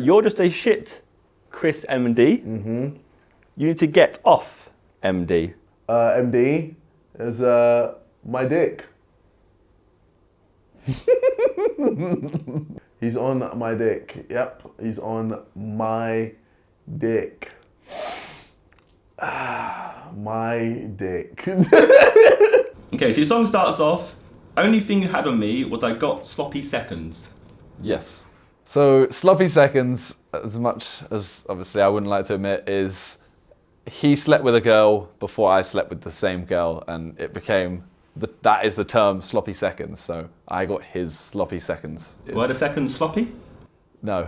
You're just a shit, Chris MD. You need to get off MD. MD is my dick. He's on my dick. Yep, he's on my dick. My dick. Okay, so your song starts off, only thing you had on me was I got sloppy seconds. Yes. So sloppy seconds, as much as obviously I wouldn't like to admit, is he slept with a girl before I slept with the same girl, and it became, that is the term sloppy seconds. So I got his sloppy seconds. Were the seconds sloppy? No.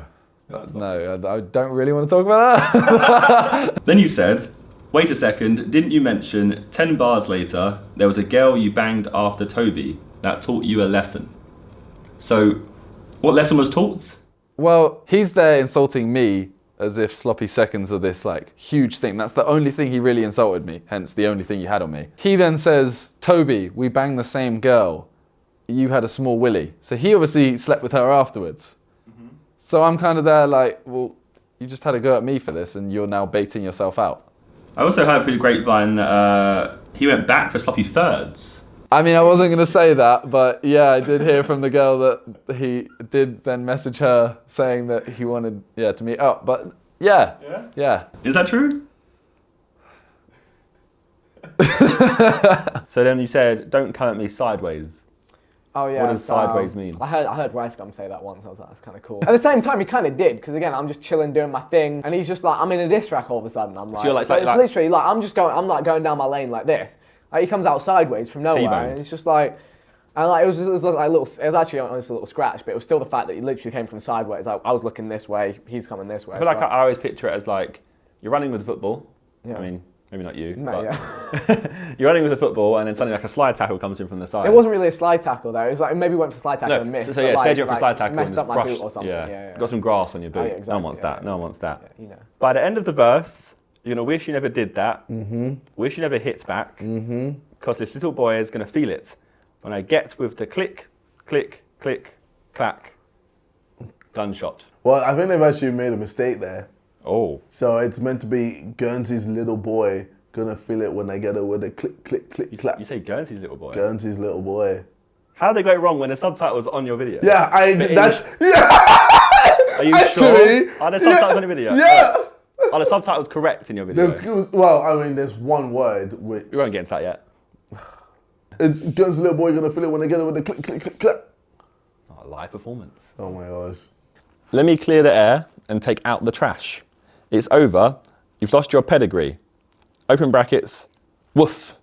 No, I don't really want to talk about that. Then you said, wait a second, didn't you mention 10 bars later, there was a girl you banged after Toby that taught you a lesson? So, what lesson was taught? Well, he's there insulting me as if sloppy seconds are this like huge thing. That's the only thing he really insulted me, hence the only thing you had on me. He then says, Toby, we banged the same girl. You had a small willy. So he obviously slept with her afterwards. So I'm kind of there like, well, you just had a go at me for this and you're now baiting yourself out. I also heard through the grapevine that he went back for sloppy thirds. I mean, I wasn't going to say that, but yeah, I did hear from the girl that he did then message her saying that he wanted, to meet up. But yeah. Is that true? So then you said, don't come at me sideways. Oh yeah. What does sideways mean? I heard Rice Gum say that once. I was like, that's kind of cool. At the same time, he kind of did, because again, I'm just chilling, doing my thing, and he's just like, I'm in a diss track all of a sudden. I'm like, so you're like, it's literally like I'm like going down my lane like this. Like he comes out sideways from nowhere, T-boned. and it's just like, and like it was like little. It was actually honestly a little scratch, but it was still the fact that he literally came from sideways. Like I was looking this way, he's coming this way. I feel like I always picture it as like, you're running with the football. Yeah. I mean, maybe not you, Mate, but you're running with the football and then suddenly like a slide tackle comes in from the side. It wasn't really a slide tackle though. It was like maybe went for slide tackle and missed. So yeah, like, dead you went for slide tackle messed and up my brushed, boot or something. Yeah. Got some grass on your boot. Oh, yeah, exactly, No one wants that. No one wants that. Yeah, you know. By the end of the verse, you're gonna wish you never did that. Wish you never hit back. Because this little boy is gonna feel it when I get with the click, click, click, clack, gunshot. Well, I think they've actually made a mistake there. Oh. So it's meant to be Guernsey's little boy gonna feel it when they get it with a click, click, click, clack. You say Guernsey's little boy. Guernsey's little boy. How they got it wrong when the subtitle was on your video? Yeah, that's. Are you Actually, sure? Are there subtitles on your video? Yeah. Are the subtitles correct in your video? Well, I mean, there's one word which. We won't get into that yet. It's Guernsey's little boy gonna feel it when they get it with a click, click, click, clack. Oh, live performance. Oh my gosh. Let me clear the air and take out the trash. It's over. You've lost your pedigree. Open brackets. Woof.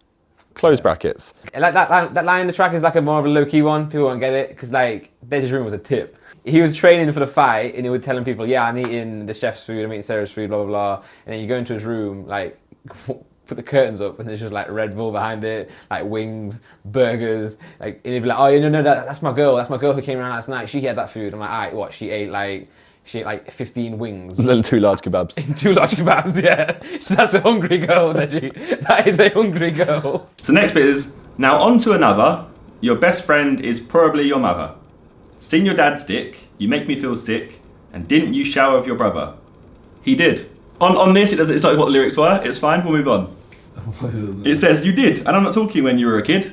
Close brackets. Like that line in the track is like a more of a low-key one. People won't get it because like Deja's room was a tip. He was training for the fight and he would telling people, yeah, I'm eating the chef's food, I'm eating Sarah's food, blah, blah, blah. And then you go into his room, like, put the curtains up and there's just like Red Bull behind it, like wings, burgers, like, and he'd be like, oh, no, that's my girl who came around last night, she had that food. I'm like, all right, what, she ate like 15 wings. A little too large kebabs. 2 large kebabs, yeah. That's a hungry girl, Deji. That is a hungry girl. So next bit is, now on to another. Your best friend is probably your mother. Seen your dad's dick, you make me feel sick, and didn't you shower with your brother? He did. On this, it's like what the lyrics were, it's fine, we'll move on. It says, you did, and I'm not talking when you were a kid.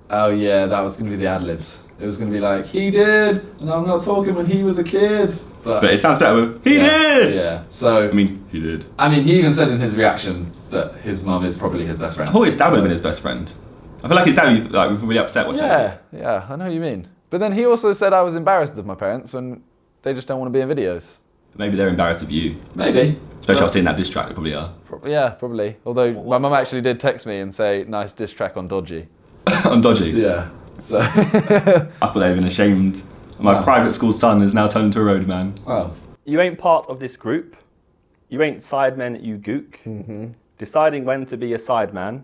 Oh yeah, that was going to be the ad-libs. It was going to be like, he did, and I'm not talking when he was a kid. But it sounds better with, he did! Yeah, so... I mean, he did. I mean, he even said in his reaction that his mum is probably his best friend. I thought his dad would have been his best friend. I feel like his dad would be really upset watching it. Yeah, I know what you mean. But then he also said I was embarrassed of my parents and they just don't want to be in videos. Maybe they're embarrassed of you. Maybe. Especially after seeing that diss track, they probably are. Probably. Although my mum actually did text me and say, nice diss track on Dodgy. On Dodgy? Yeah. So. I thought they'd been ashamed. My private school son is now turned into a roadman. Well. You ain't part of this group. You ain't sidemen, you gook. Deciding when to be a sideman.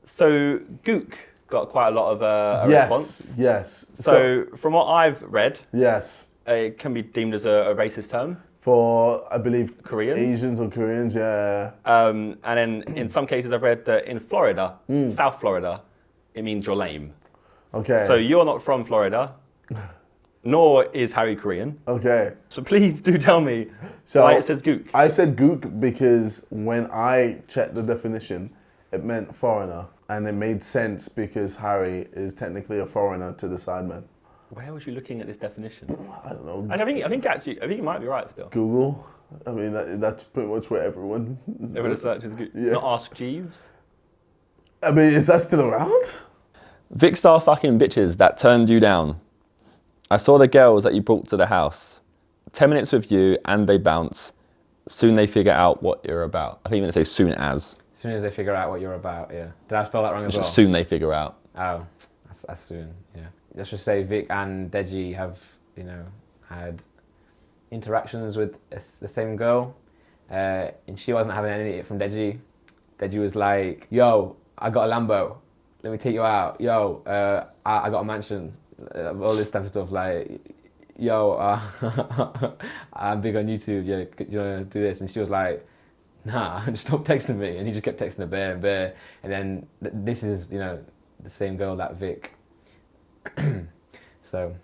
So gook got quite a lot of a response. Yes. So from what I've read, yes, it can be deemed as a racist term. For, I believe, Koreans? Asians or Koreans, yeah. And then in some cases I've read that in Florida, South Florida, it means you're lame. Okay. So you're not from Florida, nor is Harry Korean. Okay. So please do tell me So Why it says gook? I said gook because when I checked the definition, it meant foreigner, and it made sense because Harry is technically a foreigner to the Sidemen. Where was you looking at this definition? I don't know. I think you might be right still. Google. I mean, that's pretty much where everyone. Everyone searches gook. Yeah. Not Ask Jeeves. I mean, is that still around? Vic star fucking bitches that turned you down. I saw the girls that you brought to the house. 10 minutes with you and they bounce. Soon they figure out what you're about. I think even say soon as. As soon as they figure out what you're about, yeah. Did I spell that wrong as It's well? just soon they figure out. Oh, that's soon, yeah. Let's just say Vic and Deji have, had interactions with the same girl, and she wasn't having any from Deji. Deji was like, yo, I got a Lambo. Let me take you out. Yo, I got a mansion. All this type of stuff, like, yo, I'm big on YouTube, yeah, you wanna do this? And she was like, nah, just stop texting me. And he just kept texting her bear and bear. And then this is, the same girl that Vic. So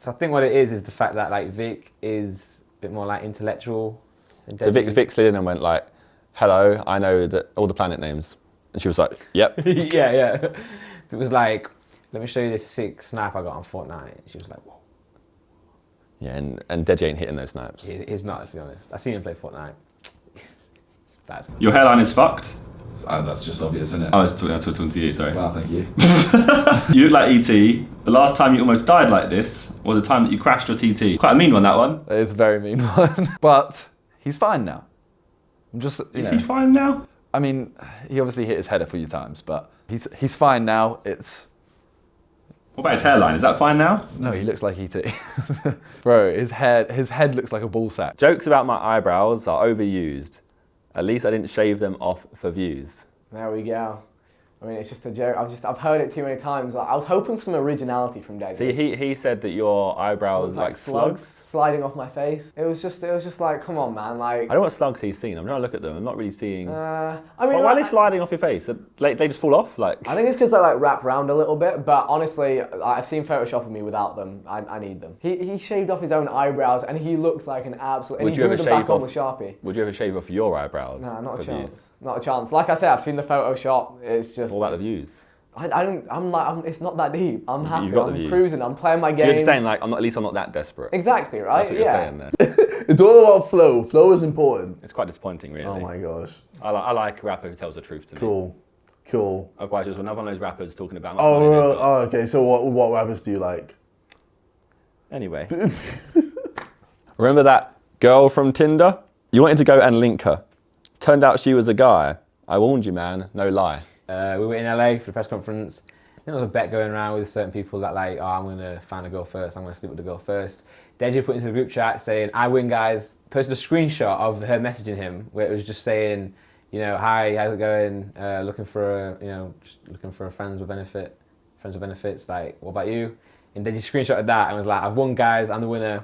I think what it is the fact that like Vic is a bit more like intellectual. So Vic slid in and went like, hello, I know all the planet names. And she was like, yep. yeah. It was like, let me show you this sick snap I got on Fortnite. And she was like, whoa. Yeah, and Deji ain't hitting those snaps. He's not, to be honest. I seen him play Fortnite. It's bad. Your hairline is fucked. That's just obvious, isn't it? Oh, I was talking to you, sorry. Wow, thank you. You look like E.T. The last time you almost died like this was the time that you crashed your TT. Quite a mean one, that one. It is a very mean one. But he's fine now. I'm just, Is he fine now? I mean, he obviously hit his head a few times, but he's fine now. What about his hairline? Is that fine now? No, he looks like E.T. Bro, his head looks like a ball sack. Jokes about my eyebrows are overused. At least I didn't shave them off for views. There we go. I mean, it's just a joke. I've heard it too many times. Like, I was hoping for some originality from David. See, he said that your eyebrows like slugs. sliding off my face. It was just like, come on, man. Like, I don't know what slugs he's seen. I'm trying to look at them. I'm not really seeing. I mean, Why are they sliding off your face? Like they just fall off? Like. I think it's because they like wrap around a little bit. But honestly, I've seen Photoshop of me without them. I need them. He shaved off his own eyebrows, and he looks like an absolute. And he drew them back on with Sharpie. Would you ever shave off your eyebrows? No, not a for chance. views? Not a chance. Like I said, I've seen the Photoshop. It's just. What about the views? It's not that deep. I'm happy. You've got the I'm views. cruising. I'm playing my So games. you're just saying like, at least I'm not that desperate. Exactly, right? That's what you're saying there. It's all about flow. Flow is important. It's quite disappointing, really. Oh my gosh. I like a rapper who tells the truth to me. Cool. Otherwise, just another one of those rappers talking about. Okay. So what rappers do you like? Anyway. Remember that girl from Tinder? You wanted to go and link her. Turned out she was a guy. I warned you, man. No lie. We were in LA for the press conference. There was a bet going around with certain people that like, oh, I'm going to find a girl first. I'm going to sleep with the girl first. Deji put into the group chat saying, I win, guys. Posted a screenshot of her messaging him where it was just saying, hi, how's it going? Looking for friends with benefits. Like, what about you? And Deji screenshotted that and was like, I've won, guys. I'm the winner.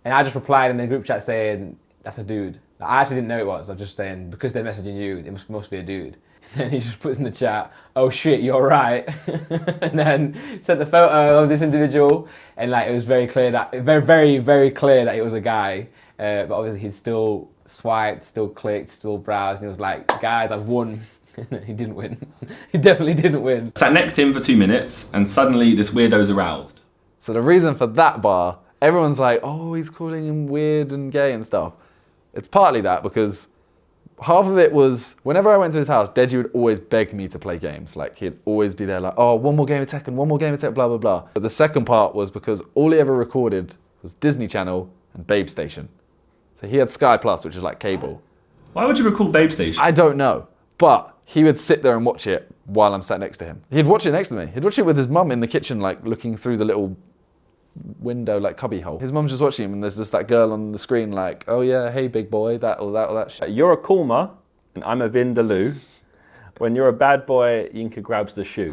And I just replied in the group chat saying, that's a dude. Like, I actually didn't know it was. I was just saying, because they're messaging you, it must be a dude. And then he just puts in the chat, oh shit, you're right. And then sent the photo of this individual. And like, it was very clear that, very, very clear that it was a guy. But obviously he still swiped, still clicked, still browsed. And he was like, guys, I've won. He didn't win. He definitely didn't win. Sat next to him for 2 minutes and suddenly this weirdo's aroused. So the reason for that bar, everyone's like, oh, he's calling him weird and gay and stuff. It's partly that because half of it was, whenever I went to his house, Deji would always beg me to play games. Like, he'd always be there like, oh, one more game of Tekken, one more game of Tekken, blah, blah, blah. But the second part was because all he ever recorded was Disney Channel and Babe Station. So he had Sky Plus, which is like cable. Why would you record Babe Station? I don't know. But he would sit there and watch it while I'm sat next to him. He'd watch it next to me. He'd watch it with his mum in the kitchen, like looking through the little window, like cubby hole. His mum's just watching him and there's just that girl on the screen like, oh yeah, hey big boy, that or that or that shit. You're a Kulma and I'm a Vindaloo. When you're a bad boy, Yinka grabs the shoe.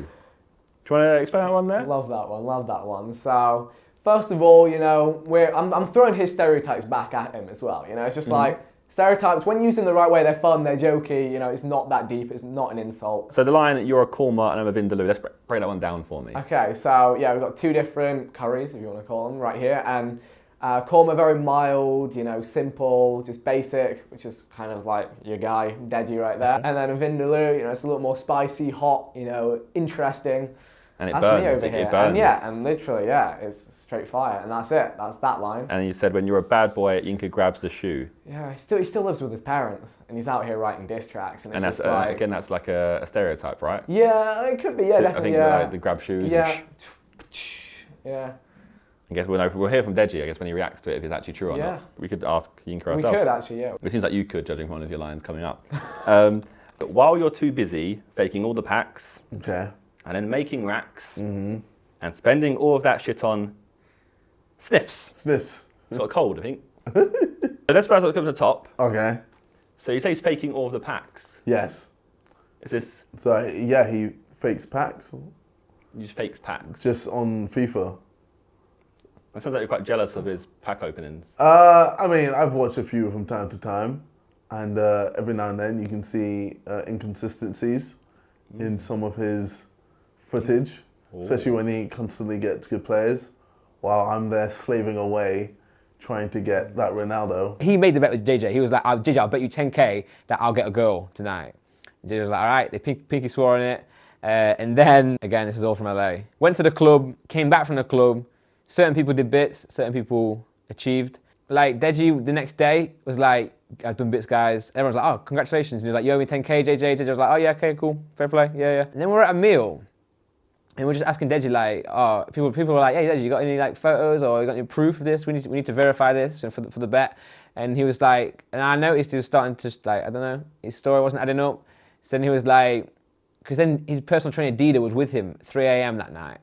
Do you want to explain that one there? Love that one. So, first of all, I'm throwing his stereotypes back at him as well. It's just like, stereotypes, when used in the right way, they're fun, they're jokey, it's not that deep, it's not an insult. So the line, you're a Kulma and I'm a Vindaloo, let's break that one down for me. Okay, so yeah, we've got two different curries, if you want to call them, right here, and Korma very mild, you know, simple, just basic, which is kind of like your guy, Deji right there. And then Vindaloo, you know, it's a little more spicy, hot, you know, interesting. And it That's burns. me over It here. burns. And yeah, and literally, yeah, it's straight fire, and that's it. That's that line. And you said when you're a bad boy, Inca grabs the shoe. Yeah, he still lives with his parents, and he's out here writing diss tracks, and it's And that's just like again, that's like a stereotype, right? yeah, it could be, yeah, I definitely, think yeah, like the grab shoes. yeah, yeah. I guess we'll hear from Deji. I guess when he reacts to it, if it's actually true or Yeah. not. We could ask Inca We ourselves. could actually, yeah. It seems like you could, judging from one of your lines coming up. But while you're too busy faking all the packs Okay. and then making racks and spending all of that shit on sniffs. Sniffs. He's got a cold, I think. So let's first look up at the top. Okay. So you say he's faking all of the packs. Yes. Is this So yeah, he fakes packs he just fakes packs? just on FIFA. It sounds like you're quite jealous of his pack openings. I mean, I've watched a few from time to time, and every now and then you can see inconsistencies in some of his footage, especially when he constantly gets good players, while I'm there slaving away trying to get that Ronaldo. He made the bet with JJ. He was like, JJ, I'll bet you 10K that I'll get a goal tonight. And JJ was like, all right, they pinky swore on it. And then, again, this is all from LA. Went to the club, came back from the club. Certain people did bits, certain people achieved. Like, Deji the next day was like, I've done bits, guys. Everyone's like, oh, congratulations. And he was like, you owe me 10K, JJ. JJ was like, oh, yeah, okay, cool, fair play, yeah. And then we were at a meal. And we're just asking Deji, like, oh, people were like, hey, Deji, you got any like photos or you got any proof of this? We need to verify this for the bet. And he was like, and I noticed he was starting to like, I don't know, his story wasn't adding up. So then he was like, because then his personal trainer Dida was with him 3 a.m. that night.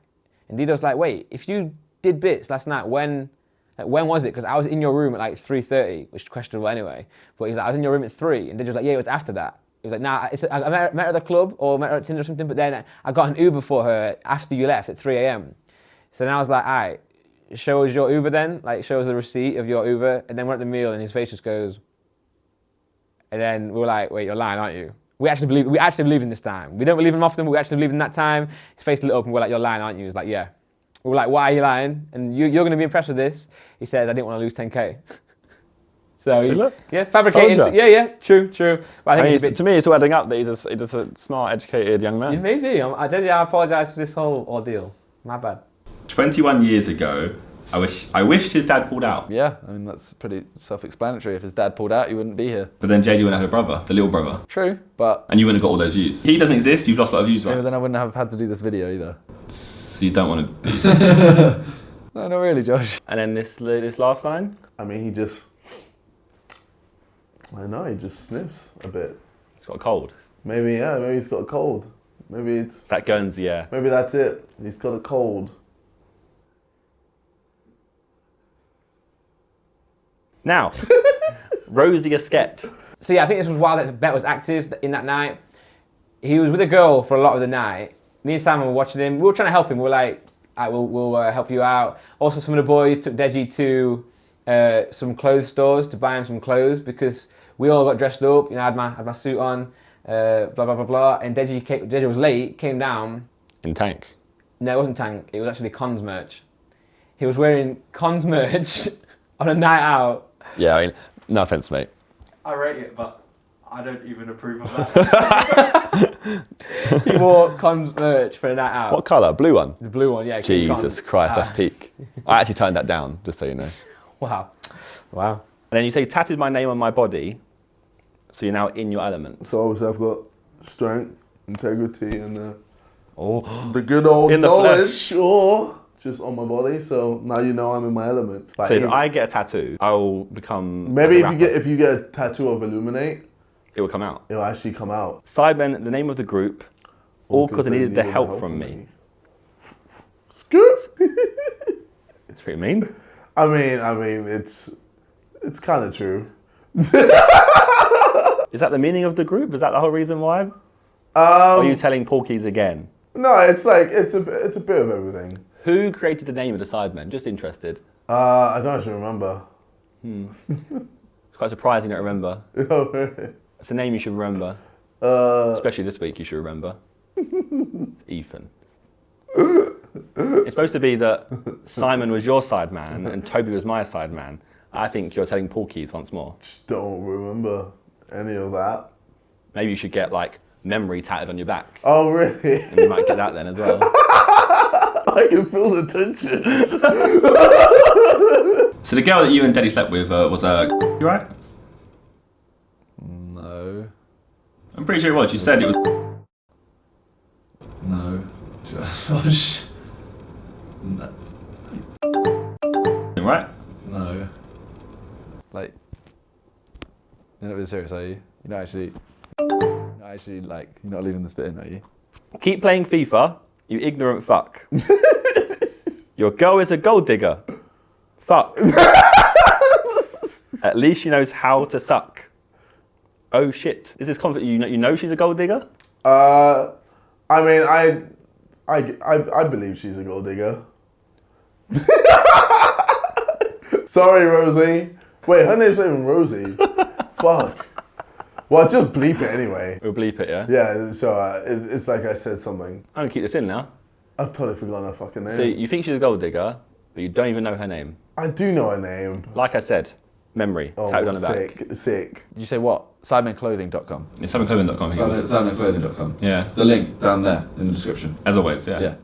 And Dida was like, wait, if you did bits last night, when was it? Because I was in your room at like 3:30, which is questionable anyway. But he's like, I was in your room at 3. And Deji was like, yeah, it was after that. He was like, nah, I met her at the club or met her at Tinder or something, but then I got an Uber for her after you left at 3 a.m. So then I was like, all right, show us your Uber then, like show us the receipt of your Uber. And then we're at the meal and his face just goes, and then we were like, wait, you're lying, aren't you? We actually believe in this time. We don't believe him often, but we actually believe in that time. His face lit up and we're like, you're lying, aren't you? He's like, yeah. We were like, why are you lying? And you're going to be impressed with this. He says, I didn't want to lose 10K. So yeah, fabricating. Yeah, true. But I think to me, it's all adding up that he's just a smart, educated young man. Maybe. I apologise for this whole ordeal. My bad. 21 years ago, I wished his dad pulled out. Yeah, I mean, that's pretty self-explanatory. If his dad pulled out, he wouldn't be here. But then JJ wouldn't have had a brother, the little brother. True, but... And you wouldn't have got all those views. He doesn't exist, you've lost a lot of views, right? Yeah, but then I wouldn't have had to do this video either. So you don't want to be... No, not really, Josh. And then this last line? I mean, he just sniffs a bit. He's got a cold. Maybe he's got a cold. Maybe it's... That Guernsey, yeah. Maybe that's it. He's got a cold. Now, Rosie Asquette. So yeah, I think this was while the bet was active in that night. He was with a girl for a lot of the night. Me and Simon were watching him. We were trying to help him. We were like, all right, we'll help you out. Also, some of the boys took Deji to some clothes stores to buy him some clothes because we all got dressed up. You know, I had my suit on, blah, blah, blah, blah. And Deji was late, came down. In Tank. No, it wasn't Tank. It was actually Cons merch. He was wearing Cons merch on a night out. Yeah, I mean, no offence, mate. I rate it, but I don't even approve of that. He wore Cons merch for a night out. What colour? Blue one? The blue one, yeah. Jesus Christ, that's peak. I actually turned that down, just so you know. Wow. And then you say, tatted my name on my body, so you're now in your element. So obviously I've got strength, integrity, and Oh. the good old In the knowledge, just on my body. So now you know I'm in my element. Like, So if I get a tattoo, I will become maybe like a if you get a tattoo of Illuminate, it will come out. it'll actually come out. Sidemen, the name of the group, all because they needed the help from me. Scoop. It's pretty mean. I mean, it's kind of true. Is that the meaning of the group? Is that the whole reason why? Or are you telling Porkies again? No, it's like it's a bit of everything. Who created the name of the Sidemen? Just interested. I don't actually remember. It's quite surprising you don't remember. It's a name you should remember. Especially this week, you should remember. It's Ethan. It's supposed to be that Simon was your side man and Toby was my side man. I think you're telling porkies once more. Just don't remember any of that. Maybe you should get like memory tatted on your back. Oh, really? And you might get that then as well. I can feel the tension. So the girl that you and Daddy slept with was you right? No. I'm pretty sure it was. You said it was. No. Josh. No. Right? No. Like, you're not being serious, are you? You're not actually like, you're not leaving this bit in, are you? Keep playing FIFA, you ignorant fuck. Your girl is a gold digger. Fuck. At least she knows how to suck. Oh shit. Is this confident? You know she's a gold digger? I mean, I believe she's a gold digger. Sorry, Rosie. Wait, her name's not even Rosie. Fuck. Well, just bleep it anyway. We'll bleep it, yeah? Yeah, so it's like I said something. I'm gonna keep this in now. I've totally forgotten her fucking name. So you think she's a gold digger, but you don't even know her name. I do know her name. Like I said, memory, Oh, tattooed on the back. sick. Did you say what? Sidemenclothing.com. It's sidemenclothing.com. Sidemenclothing.com. Yeah. The link down there in the description. As always, yeah. Yeah.